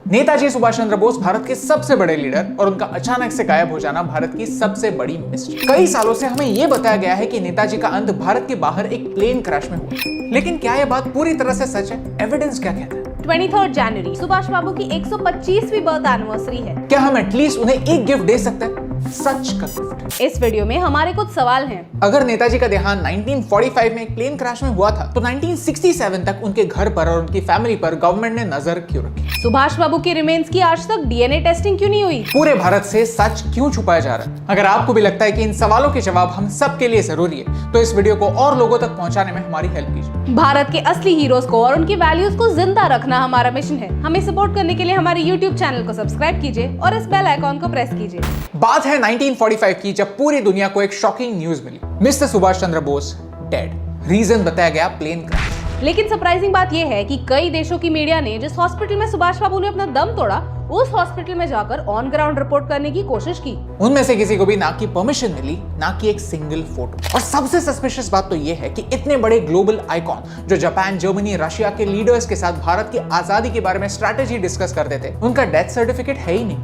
नेताजी सुभाष चंद्र बोस भारत के सबसे बड़े लीडर और उनका अचानक से गायब हो जाना भारत की सबसे बड़ी मिस्ट्री। कई सालों से हमें यह बताया गया है कि नेताजी का अंत भारत के बाहर एक प्लेन क्रैश में हुआ, लेकिन क्या यह बात पूरी तरह से सच है? एविडेंस क्या कहता है? 23 जनवरी सुभाष बाबू की 125वीं बर्थ एनिवर्सरी है। क्या हम एटलीस्ट उन्हें एक गिफ्ट दे सकते हैं? सच का गिफ्ट। इस वीडियो में हमारे कुछ सवाल हैं। अगर नेताजी का देहांत 1945 में एक प्लेन क्रैश में हुआ था, तो 1967 तक उनके घर पर और उनकी फैमिली पर गवर्नमेंट ने नजर क्यों रखी? सुभाष बाबू के रिमेन्स की आज तक डीएनए टेस्टिंग क्यों नहीं हुई? पूरे भारत से सच क्यों छुपाया जा रहा है? अगर आपको भी लगता है कि इन सवालों के जवाब हम सब के लिए जरूरी है, तो इस वीडियो को और लोगों तक पहुंचाने में हमारी हेल्प कीजिए। भारत के असली हीरोज को और उनकी वैल्यूज को जिंदा रखना हमारा मिशन है। हमें सपोर्ट करने के लिए हमारे YouTube चैनल को सब्सक्राइब कीजिए और इस बेल आइकॉन को प्रेस कीजिए। बात है 1945 की, जब पूरी दुनिया को एक शॉकिंग न्यूज मिली, mister Subhash Chandra Bose dead. Reason बताया गया प्लेन क्रैश। लेकिन सरप्राइजिंग बात यह है कि कई देशों की मीडिया ने जिस हॉस्पिटल में सुभाष बाबू ने अपना दम तोड़ा, उस हॉस्पिटल में जाकर ऑन ग्राउंड रिपोर्ट करने की कोशिश की। उनमें से किसी को भी ना की परमिशन मिली, ना की एक सिंगल फोटो। और सबसे सस्पिशियस बात तो यह है कि इतने बड़े ग्लोबल आइकॉन जो जापान, जर्मनी, रशिया के लीडर्स के साथ भारत की आजादी के बारे में स्ट्रैटेजी डिस्कस करते थे, उनका डेथ सर्टिफिकेट है ही नहीं।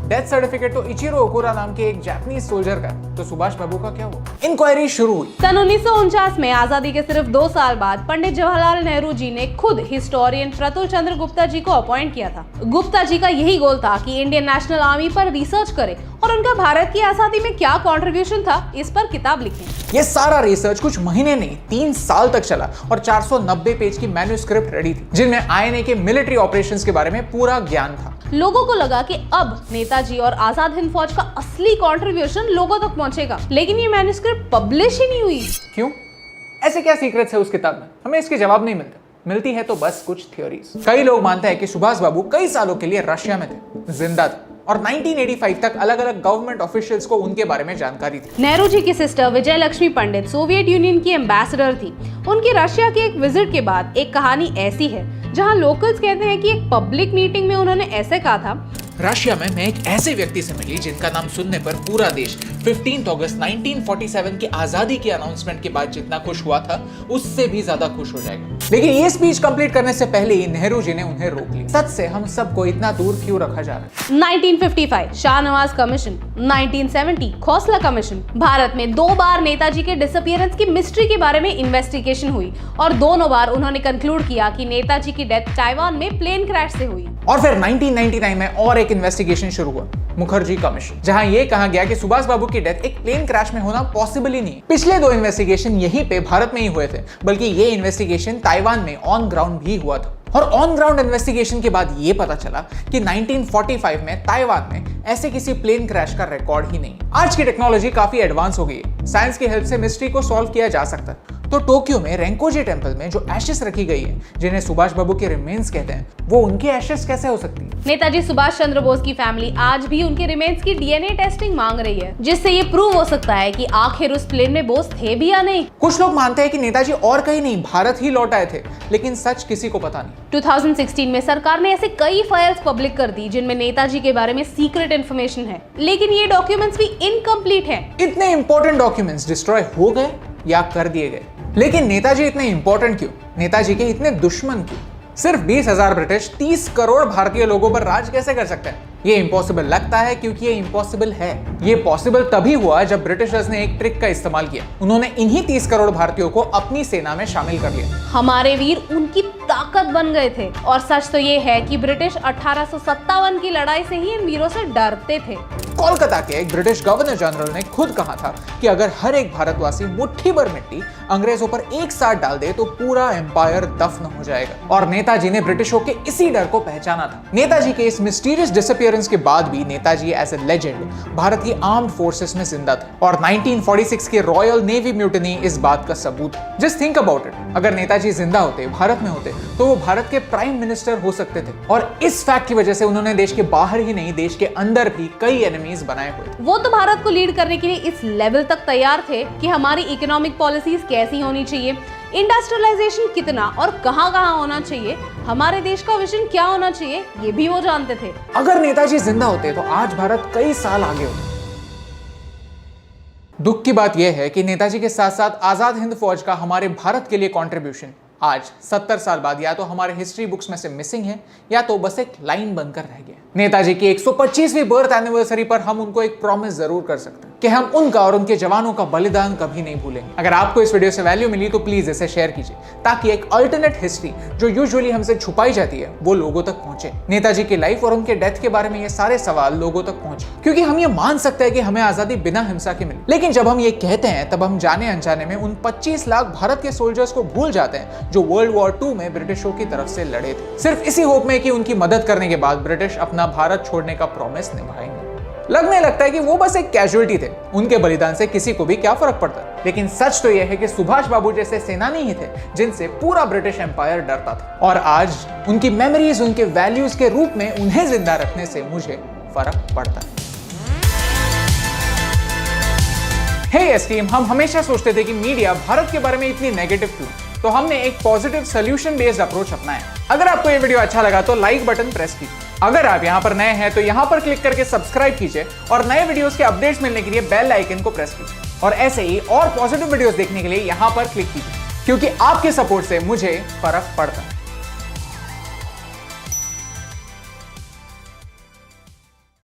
डेथ सर्टिफिकेट तो इचिरो ओकुरा नाम के एक जापानीज सोल्जर का, तो सुभाष बाबू का क्या हुआ? इंक्वायरी शुरू हुई। सन 1949 में आजादी के सिर्फ 2 साल बाद पंडित जवाहरलाल नेहरू जी ने खुद हिस्टोरियन प्रतुल चंद्र गुप्ता जी को अपॉइंट किया था। गुप्ता जी का यही गोल था कि इंडियन नेशनल आर्मी पर रिसर्च करें और उनका भारत की आजादी में क्या कंट्रीब्यूशन था, इस पर किताब लिखें। ये सारा रिसर्च कुछ महीने नहीं 3 साल तक चला और 490 पेज की मैन्युस्क्रिप्ट रेडी थी, जिनमें आईएनए के मिलिट्री ऑपरेशंस के बारे में पूरा ज्ञान था। लोगों को लगा कि अब नेताजी और आजाद हिंद फौज का असली कंट्रीब्यूशन लोगों तक पहुंचेगा, लेकिन ये मैन्युस्क्रिप्ट पब्लिश ही नहीं हुई। क्यों? ऐसे क्या सीक्रेट्स है उस किताब में? हमें इसके जवाब नहीं मिलती है तो बस कुछ थ्योरीज। कई लोग मानते हैं कि सुभाष बाबू कई सालों के लिए रशिया में थे, जिंदा थे, और 1985 तक अलग अलग गवर्नमेंट ऑफिशियल्स को उनके बारे में जानकारी थी। नेहरू जी की सिस्टर विजय लक्ष्मी पंडित सोवियत यूनियन की एम्बेसडर थी। उनकी रशिया के एक विजिट के बाद एक कहानी ऐसी है जहां लोकल्स कहते हैं कि एक पब्लिक मीटिंग में उन्होंने ऐसे कहा था, रशिया में मैं एक ऐसे व्यक्ति से मिली जिनका नाम सुनने पर पूरा देश 15 अगस्त 1947 की आजादी के अनाउंसमेंट के बाद जितना खुश हुआ था, उससे भी ज्यादा खुश हो जाएगा। लेकिन ये स्पीच कंप्लीट करने से पहले ही नेहरू जी ने उन्हें रोक लिया। सच से हम सबको इतना दूर क्यों रखा जा रहा है? 1955 शाहनवाज कमीशन, 1970 खोसला कमीशन। भारत में 2 बार नेताजी के डिसअपीयरेंस की मिस्ट्री के बारे में इन्वेस्टिगेशन हुई और दोनों बार उन्होंने कंक्लूड किया कि नेताजी की डेथ ताइवान में प्लेन क्रैश से हुई। और फिर 1999 में और एक इन्वेस्टिगेशन शुरू हुआ, मुखर्जी कमीशन, जहां यह कहा गया कि सुभाष बाबू की डेथ एक प्लेन क्रैश में होना पॉसिबल ही नहीं। पिछले 2 इन्वेस्टिगेशन यहीं पे भारत में ही हुए थे, बल्कि ये इन्वेस्टिगेशन ताइवान में ऑन ग्राउंड भी हुआ था। और ऑन ग्राउंड इन्वेस्टिगेशन के बाद ये पता चला कि 1945 में ताइवान में ऐसे किसी प्लेन क्रैश का रिकॉर्ड ही नहीं। आज की टेक्नोलॉजी काफी एडवांस हो गई है, साइंस की हेल्प से मिस्ट्री को सॉल्व किया जा सकता है। तो टोक्यो में रेंकोजी टेम्पल में जो एशेस रखी गई है, जिन्हें सुभाष बाबू के रिमेन्स कहते हैं, वो उनके एशेस कैसे हो सकती है? नेताजी सुभाष चंद्र बोस की फैमिली आज भी उनके रिमेन्स की डीएनए टेस्टिंग मांग रही है, जिससे ये प्रूव हो सकता है कि आखिर उस प्लेन में बोस थे भी या नहीं। कुछ लोग मानते हैं कि नेताजी और कहीं नहीं भारत ही लौट आए थे, लेकिन सच किसी को पता नहीं। 2016 में सरकार ने ऐसे कई फाइल्स पब्लिक कर दी जिनमें नेताजी के बारे में सीक्रेट इन्फॉर्मेशन है, लेकिन ये डॉक्यूमेंट्स भी इनकम्प्लीट हैं। इतने इंपॉर्टेंट डॉक्यूमेंट्स डिस्ट्रॉय हो गए या कर दिए गए। लेकिन नेताजी इतने इंपॉर्टेंट क्यों? नेताजी के इतने दुश्मन क्यों? सिर्फ 20,000 ब्रिटिश 30 करोड़ भारतीय लोगों पर राज कैसे कर सकते हैं? ये इम्पॉसिबल लगता है क्योंकि ये इम्पॉसिबल है। ये पॉसिबल तभी हुआ जब ब्रिटिशर्स ने एक ट्रिक का इस्तेमाल किया। उन्होंने इन्हीं 30 करोड़ भारतीयों को अपनी सेना में शामिल कर लिया। हमारे वीर उनकी ताकत बन गए थे। और सच तो ये है कि ब्रिटिश 1857 की लड़ाई से ही इन वीरों से डरते थे। कोलकाता के एक ब्रिटिश गवर्नर जनरल ने खुद कहा था कि अगर हर एक भारतवासी मुट्ठी भर मिट्टी अंग्रेजों पर एक साथ डाल दे तो पूरा एम्पायर दफन हो जाएगा। और नेताजी ने ब्रिटिशों के इसी डर को पहचाना था। नेताजी के इस मिस्टीरियस डिसअपीयरेंस के बाद भी Netaji as a legend Bharat की आर्म्ड फोर्सेस में जिंदा थे। और 1946 के रॉयल नेवी म्यूटिनी इस बात का सबूत है। जस्ट थिंक अबाउट इट, अगर नेताजी जिंदा होते, भारत में होते, तो वो भारत के प्राइम मिनिस्टर हो सकते थे। और इस फैक्ट की वजह से उन्होंने देश के बाहर ही नहीं, देश के अंदर भी कई एनिमीज बनाए हुए। वो तो भारत को लीड करने के लिए इस लेवल तक तैयार थे कि हमारी इकोनॉमिक पॉलिसीज कैसी होनी चाहिए, इंडस्ट्रियलाइजेशन कितना और कहां-कहां होना चाहिए, हमारे देश का विजन क्या होना चाहिए, ये भी वो जानते थे। अगर नेताजी जिंदा होते तो आज भारत कई साल आगे होता। दुख की बात यह है कि नेताजी के साथ साथ आजाद हिंद फौज का हमारे भारत के लिए कंट्रीब्यूशन आज 70 साल बाद या तो हमारे हिस्ट्री बुक्स में से मिसिंग है या तो बस एक लाइन बनकर रह गया। नेताजी की 125वीं बर्थ एनिवर्सरी पर हम उनको एक प्रॉमिस जरूर कर सकते हैं कि हम उनका और उनके जवानों का बलिदान कभी नहीं भूलेंगे। अगर आपको इस वीडियो से वैल्यू मिली तो प्लीज इसे शेयर कीजिए ताकि एक अल्टरनेट हिस्ट्री जो यूजुअली हमसे छुपाई जाती है वो लोगों तक पहुंचे। नेताजी की लाइफ और उनके डेथ के बारे में ये सारे सवाल लोगों तक पहुंचे, क्योंकि हम ये मान सकते हैं कि हमें आजादी बिना हिंसा के मिली, लेकिन जब हम ये कहते हैं तब हम जाने अनजाने में उन 25 लाख भारत के सोल्जर्स को भूल जाते हैं जो वर्ल्ड वॉर 2 में ब्रिटिशों की तरफ से लड़े थे, सिर्फ इसी होप में कि उनकी मदद करने के बाद ब्रिटिश अपना भारत छोड़ने का प्रॉमिस निभाएंगे। लगने लगता है कि वो बस एक कैजुअलिटी थे, उनके बलिदान से किसी को भी क्या फर्क पड़ता, लेकिन सच तो यह है कि सुभाष बाबू जैसे सेनानी ही थे जिनसे पूरा ब्रिटिश एम्पायर डरता था, और आज उनकी मेमोरीज उनके वैल्यूज के रूप में उन्हें जिंदा रखने से मुझे फर्क पड़ता है। हे एस टीम, हम हमेशा सोचते थे कि मीडिया भारत के बारे में इतनी नेगेटिव क्यों, तो हमने एक पॉजिटिव सोल्यूशन बेस्ड अप्रोच अपनाया। अगर आपको ये वीडियो अच्छा लगा तो लाइक बटन प्रेस कीजिए। अगर आप यहाँ पर नए हैं तो यहाँ पर क्लिक करके सब्सक्राइब कीजिए और नए वीडियोस के अपडेट्स मिलने के लिए बेल आइकन को प्रेस कीजिए, और ऐसे ही और पॉजिटिव वीडियोस देखने के लिए यहाँ पर क्लिक कीजिए, क्योंकि आपके सपोर्ट से मुझे फर्क पड़ता है।